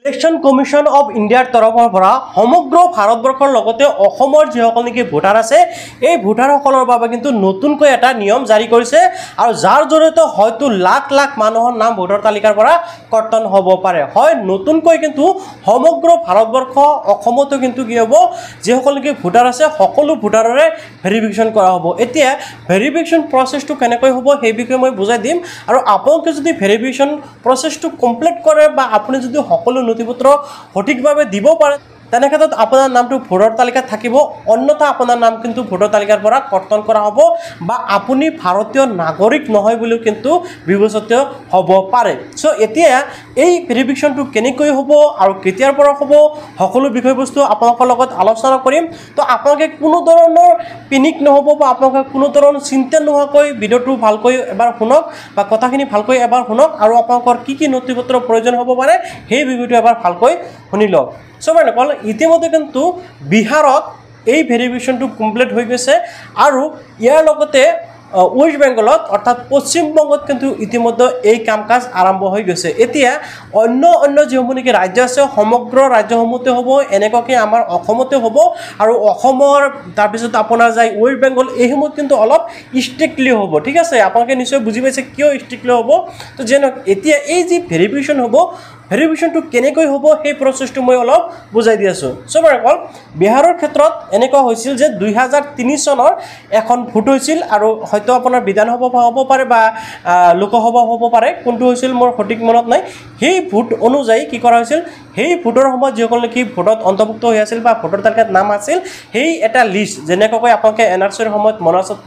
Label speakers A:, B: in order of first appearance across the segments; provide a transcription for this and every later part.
A: election commission of ইণ্ডিয়াৰ তৰফৰ পৰা সমগ্ৰ ভাৰতবৰ্ষৰ লগতে অসমৰ যিসকল নেকি ভোটাৰ আছে এই ভোটাৰসকলৰ বাবে কিন্তু নতুনকৈ এটা নিয়ম জাৰি কৰিছে আৰু যাৰ জৰিয়তে হয়তো লাখ লাখ মানুহৰ নাম ভোটাৰ তালিকাৰ পৰা কৰ্তন হ'ব পাৰে হয় নতুনকৈ কিন্তু সমগ্ৰ ভাৰতবৰ্ষ অসমতো কিন্তু কি হ'ব যিসকল নেকি ভোটাৰ আছে সকলো ভোটাৰৰে ভেৰিফিকেশ্যন কৰা হ'ব এতিয়া ভেৰিফিকেশ্যন প্ৰচেছটো কেনেকৈ হ'ব সেই বিষয়ে মই বুজাই দিম আৰু আপোনালোকে যদি ভেৰিফিকেশ্যন প্ৰচেছটো কমপ্লিট কৰে বা আপুনি যদি সকলো নথিপত্ৰ সঠিকভাৱে দিব পাৰে তেনে ক্ষেত্ৰত আপোনাৰ নামটো ভোটাৰ তালিকাত থাকিব অন্যথা আপোনাৰ নাম কিন্তু ভোটাৰ তালিকাৰ পৰা কৰ্তন কৰা হ'ব বা আপুনি ভাৰতীয় নাগৰিক নহয় বুলিও কিন্তু বিবেচিত হ'ব পাৰে সো এতিয়া এই ভেৰিফিকেশ্যনটো কেনেকৈ হ'ব আৰু কেতিয়াৰ পৰা হ'ব সকলো বিষয়বস্তু আপোনালোকৰ লগত আলোচনা কৰিম তো আপোনালোকে কোনো ধৰণৰ পিনিক নহ'ব বা আপোনালোকে কোনো ধৰণৰ চিন্তা নোহোৱাকৈ ভিডিঅ'টো ভালকৈ এবাৰ শুনক বা কথাখিনি ভালকৈ এবাৰ শুনক আৰু আপোনালোকৰ কি নথিপত্ৰৰ প্ৰয়োজন হ'ব পাৰে সেই ভিডিঅ'টো এবাৰ ভালকৈ শুনি লওক সো বাইদেউসকল ইতিমধ্যে কিন্তু বিহাৰত এই ভেৰিফিকেশ্যনটো কমপ্লিট হৈ গৈছে আৰু ইয়াৰ লগতে ৱেষ্ট বেংগলত অৰ্থাৎ পশ্চিমবংগত কিন্তু ইতিমধ্যে এই কাম কাজ আৰম্ভ হৈ গৈছে এতিয়া অন্য যিসমূহ নেকি ৰাজ্য আছে সমগ্ৰ ৰাজ্যসমূহতে হ'ব এনেকুৱাকৈ আমাৰ অসমতে হ'ব আৰু অসমৰ তাৰপিছত আপোনাৰ যায় ৱেষ্ট বেংগল এইসমূহত কিন্তু অলপ ষ্ট্ৰিক্টলি হ'ব ঠিক আছে আপোনালোকে নিশ্চয় বুজি পাইছে কিয় ষ্ট্ৰিক্টলি হ'ব তো যেন এতিয়া এই যি ভেৰিফিকেশ্যন হ'ব ভেৰিফিকেশ্যনটো কেনেকৈ হ'ব সেই প্ৰচেছটো মই অলপ বুজাই দি আছোঁ সো বাইদেউসকল বিহাৰৰ ক্ষেত্ৰত এনেকুৱা হৈছিল যে 2003 চনৰ এখন ভোট হৈছিল আৰু হয়তো আপোনাৰ বিধানসভা হ'ব পাৰে বা লোকসভা হ'ব পাৰে কোনটো হৈছিল মোৰ সঠিক মনত নাই সেই ভোট অনুযায়ী কি কৰা হৈছিল সেই ভোটৰ সময়ত যিসকল নেকি ভোটত অন্তৰ্ভুক্ত হৈ আছিল বা ভোটাৰ তালিকাত নাম আছিল সেই এটা লিষ্ট যেনেকৈ আপোনালোকে এনআৰচিৰ সময়ত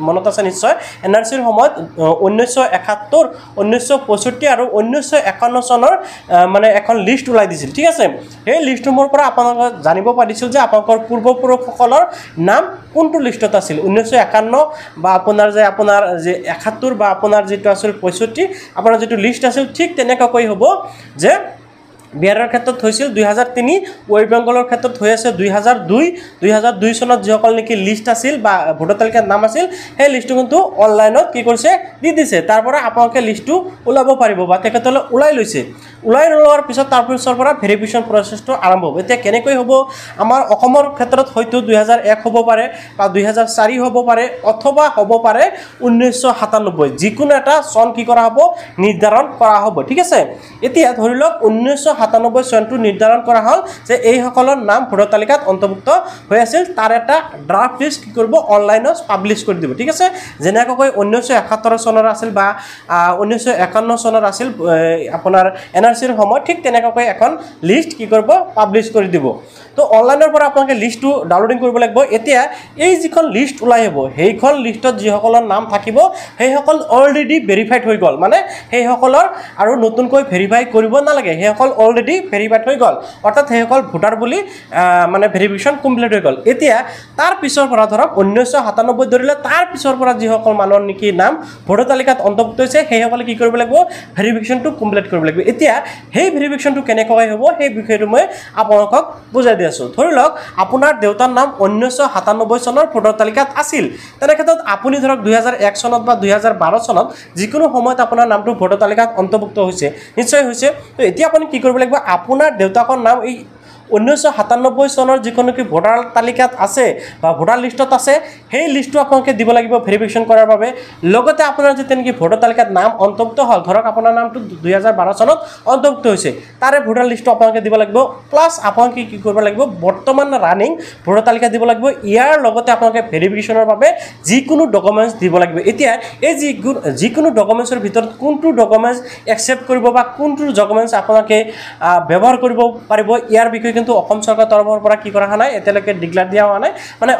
A: মনত আছে নিশ্চয় এনআৰচিৰ সময়ত 1971 1965 আৰু 1951 চনৰ মানে এখন লিষ্ট ওলাই দিছিল ঠিক আছে সেই লিষ্টসমূহৰ পৰা আপোনালোকে জানিব পাৰিছিল যে আপোনালোকৰ পূৰ্বপুৰুষসকলৰ নাম কোনটো লিষ্টত আছিল 1951 বা আপোনাৰ যে 71 বা আপোনাৰ যেটো আছিল 65 আপোনাৰ যেটো লিষ্ট আছিল ঠিক তেনেকৈ হ'ব যে বিহাৰৰ ক্ষেত্ৰত হৈছিল 2003 ৱেষ্ট বেংগলৰ ক্ষেত্ৰত হৈ আছে 2002 চনত যিসকল নেকি লিষ্ট আছিল বা ভোটাৰ তালিকাত নাম আছিল সেই লিষ্টটো কিন্তু অনলাইনত কি কৰিছে দি দিছে তাৰ পৰা আপোনালোকে লিষ্টটো ওলাব পাৰিব বা তেখেতলে ওলাই লোৱাৰ পিছত তাৰ পিছৰ পৰা ভেৰিফিকেশ্যন প্ৰচেছটো আৰম্ভ হ'ব এতিয়া কেনেকৈ হ'ব আমাৰ অসমৰ ক্ষেত্ৰত হয়তো 2001 হ'ব পাৰে বা 2004 হ'ব পাৰে অথবা হ'ব পাৰে 1997 যিকোনো এটা চন কি কৰা হ'ব নিৰ্ধাৰণ কৰা হ'ব ঠিক আছে এতিয়া ধৰি লওক 1997 চনটো নিৰ্ধাৰণ কৰা হ'ল যে এই সকলৰ নাম ভোটাৰ তালিকাত অন্তৰ্ভুক্ত হৈ আছিল তাৰ এটা ড্ৰাফট লিষ্ট কি কৰিব অনলাইনত পাবলিশ কৰি দিব ঠিক আছে যেনেকৈ 1971 চনৰ আছিল বা 1951 চনৰ আছিল আপোনাৰ এনআৰচিৰ সময় ঠিক তেনেকৈ এখন লিষ্ট কি কৰিব পাবলিশ কৰি দিব তো অনলাইনৰ পৰা আপোনালোকে লিষ্টটো ডাউনলোডিং কৰিব লাগিব এতিয়া এই যিখন লিষ্ট ওলাই হ'ব সেইখন লিষ্টত যিসকলৰ নাম থাকিব সেইসকল অলৰেডি ভেৰিফাইড হৈ গ'ল মানে সেইসকলৰ আৰু নতুনকৈ ভেৰিফাই কৰিব নালাগে সেইসকল অলৰেডি ভেৰিফাইড হৈ গ'ল অৰ্থাৎ সেইসকল ভোটাৰ বুলি মানে ভেৰিফিকেশ্যন কমপ্লিট হৈ গ'ল এতিয়া তাৰ পিছৰ পৰা ধৰক 1997 ধৰিলে তাৰ পিছৰ পৰা যিসকল মানুহৰ নেকি নাম ভোটাৰ তালিকাত অন্তৰ্ভুক্ত হৈছে সেইসকলে কি কৰিব লাগিব ভেৰিফিকেশ্যনটো কমপ্লিট কৰিব লাগিব এতিয়া সেই ভেৰিফিকেশ্যনটো কেনেকৈ হ'ব সেই বিষয়টো মই আপোনালোকক বুজাই দি আছোঁ ধৰি লওক আপোনাৰ দেউতাৰ নাম 1997 চনৰ ভোটাৰ তালিকাত আছিল তেনে ক্ষেত্ৰত আপুনি ধৰক 2001 চনত বা 2012 চনত যিকোনো সময়ত আপোনাৰ নামটো ভোটাৰ তালিকাত অন্তৰ্ভুক্ত হৈছে নিশ্চয় হৈছে তো এতিয়া আপুনি কি কৰিব লাগিব আপোনাৰ দেউতাকৰ নাম এই 1997 চনৰ যিকোনো কি ভোটাৰ তালিকাত আছে বা ভোটাৰ লিষ্টত আছে সেই লিষ্টটো আপোনালোকে দিব লাগিব ভেৰিফিকেশ্যন কৰাৰ বাবে লগতে আপোনাৰ যে তেনেকি ভোটাৰ তালিকাত নাম অন্তৰ্ভুক্ত হ'ল ধৰক আপোনাৰ নামটো 2012 চনত অন্তৰ্ভুক্ত হৈছে তাৰে ভোটাৰ লিষ্টটো আপোনালোকে দিব লাগিব প্লাছ আপোনালোকে কি কৰিব লাগিব বৰ্তমান ৰানিং ভোটাৰ তালিকা দিব লাগিব ইয়াৰ লগতে আপোনালোকে ভেৰিফিকেশ্যনৰ বাবে যিকোনো ডকুমেণ্টছ দিব লাগিব এতিয়া এই যিকোনো ডকুমেণ্টছৰ ভিতৰত কোনটো ডকুমেণ্টছ একচেপ্ট কৰিব বা কোনটো ডকুমেণ্টছ আপোনালোকে ব্যৱহাৰ কৰিব পাৰিব ইয়াৰ বিষয়ে কিন্তু অসম চৰকাৰৰ তৰফৰ পৰা কি কৰা নাই এতিয়ালৈকে ডিক্লেয়াৰ দিয়া হোৱা নাই মানে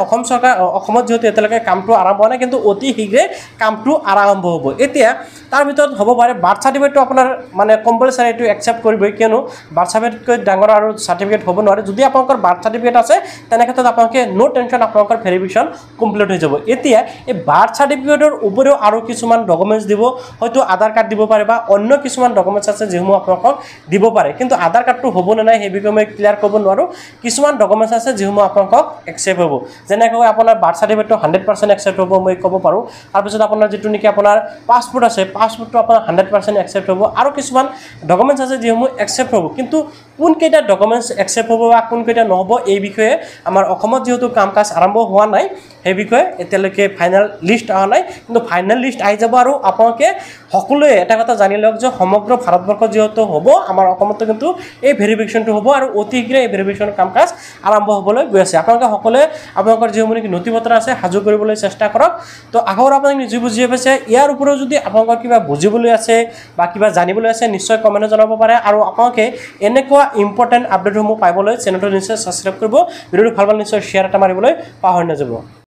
A: অসমত যেহেতু এতিয়ালৈকে কামটো আৰম্ভ হোৱা নাই কিন্তু অতি শীঘ্ৰে কামটো আৰম্ভ হ'ব এতিয়া তাৰ ভিতৰত হ'ব পাৰে বাৰ্থ চাৰ্টিফিকেটটো আপোনাৰ মানে কম্পালচাৰি এইটো একচেপ্ট কৰিবই কিয়নো বাৰ্থ চাৰ্টিফিকেটকৈ ডাঙৰ আৰু চাৰ্টিফিকেট হ'ব নোৱাৰে যদি আপোনালোকৰ বাৰ্থ চাৰ্টিফিকেট আছে তেনে ক্ষেত্ৰত আপোনালোকে নো টেনশ্যন আপোনালোকৰ ভেৰিফিকেশ্যন কমপ্লিট হৈ যাব এতিয়া এই বাৰ্থ চাৰ্টিফিকেটৰ উপৰিও আৰু কিছুমান ডকুমেণ্টছ দিব হয়তো আধাৰ কাৰ্ড দিব পাৰে বা অন্য কিছুমান ডকুমেণ্টছ আছে যিসমূহ আপোনালোকক দিব পাৰে কিন্তু আধাৰ কাৰ্ডটো হ'ব নে নাই সেই বিষয়ে মই ক্লিয়াৰ কৰিব নোৱাৰো কিছুমান ডকুমেণ্টছ আছে যিসমূহ আপোনালোকক একচেপ্ট হ'ব যেনেকৈ আপোনাৰ বাৰ্থ চাৰ্টিফিকেটটো 100% একচেপ্ট হ'ব মই ক'ব পাৰোঁ তাৰপিছত আপোনাৰ যিটো নেকি আপোনাৰ পাছপোৰ্ট আছে পাছপোৰ্টটো আপোনাৰ 100% একচেপ্ট হ'ব আৰু কিছুমান ডকুমেণ্টছ আছে যিসমূহ একচেপ্ট হ'ব কিন্তু কোনকেইটা ডকুমেণ্টছ একচেপ্ট হ'ব বা কোনকেইটা নহ'ব এই বিষয়ে আমাৰ অসমত যেহেতু কাম কাজ আৰম্ভ হোৱা নাই সেই বিষয়ে এতিয়ালৈকে ফাইনেল লিষ্ট অহা নাই কিন্তু ফাইনেল লিষ্ট আহি যাব আৰু আপোনালোকে সকলোৱে এটা কথা জানি লওক যে সমগ্ৰ ভাৰতবৰ্ষত যেহেতু হ'ব আমাৰ অসমতো কিন্তু এই ভেৰিফিকেশ্যনটো হ'ব আৰু অতি শীঘ্ৰে এই ভেৰিফিকেশ্যনৰ কাম কাজ আৰম্ভ হ'বলৈ গৈ আছে আপোনালোকে সকলোৱে আপোনালোকৰ যিসমূহ নেকি নথি পত্ৰ আছে সাজু কৰিবলৈ চেষ্টা কৰক তো আগৰ আপোনালোকে নিজে বুজি পাইছে ইয়াৰ ওপৰত যদি আপোনালোকৰ কিবা বুজিবলৈ আছে বা কিবা জানিবলৈ আছে নিশ্চয় কমেণ্টত জনাব পাৰে আৰু আপোনালোকে এনেকুৱা ইম্পৰ্টেণ্ট আপডেটসমূহ পাবলৈ চেনেলটো নিশ্চয় ছাবস্ক্ৰাইব কৰিব ভিডিঅ'টো ভাল ভাল নিশ্চয় শ্বেয়াৰ এটা মাৰিবলৈ পাহৰি নাযাব